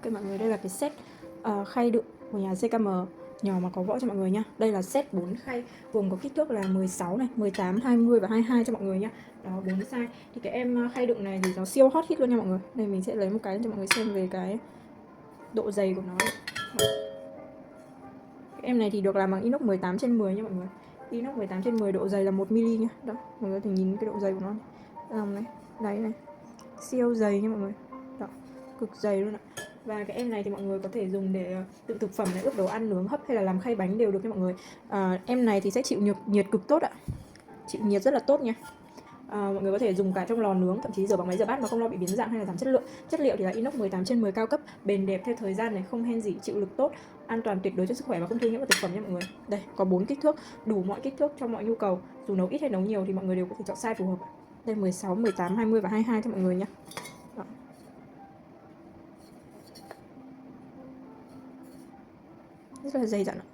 Ok mọi người, đây là cái set khay đựng của nhà CKM nhỏ mà có vỏ cho mọi người nhá. Đây là set 4 khay gồm có kích thước là 16 này, 18, 20 và 22 cho mọi người nhá. Đó, 4 size. Thì cái em khay đựng này thì nó siêu hot hit luôn nha mọi người. Đây mình sẽ lấy một cái cho mọi người xem về cái độ dày của nó. Cái em này thì được làm bằng inox 18/10 nha mọi người. Inox 18/10, độ dày là 1mm nha. Đó, mọi người có thể nhìn cái độ dày của nó. Lòng này, đáy này. Siêu dày nha mọi người. Đó, cực dày luôn ạ. Và cái em này thì mọi người có thể dùng để đựng thực phẩm này, ướp đồ ăn, nướng hấp hay là làm khay bánh đều được nha mọi người. Em này thì sẽ chịu nhiệt cực tốt ạ. Chịu nhiệt rất là tốt nha. Mọi người có thể dùng cả trong lò nướng, thậm chí rửa bằng máy rửa bát mà không lo bị biến dạng hay là giảm chất lượng. Chất liệu thì là inox 18/10 cao cấp, bền đẹp theo thời gian này, không hen rỉ, chịu lực tốt, an toàn tuyệt đối cho sức khỏe và không thương nhiễm vào thực phẩm nha mọi người. Đây, có 4 kích thước, đủ mọi kích thước cho mọi nhu cầu. Dù nấu ít hay nấu nhiều thì mọi người đều có thể chọn size phù hợp. Đây 16, 18, 20 và 22 cho mọi người nhé. Đó. Rất là dày dặn ạ.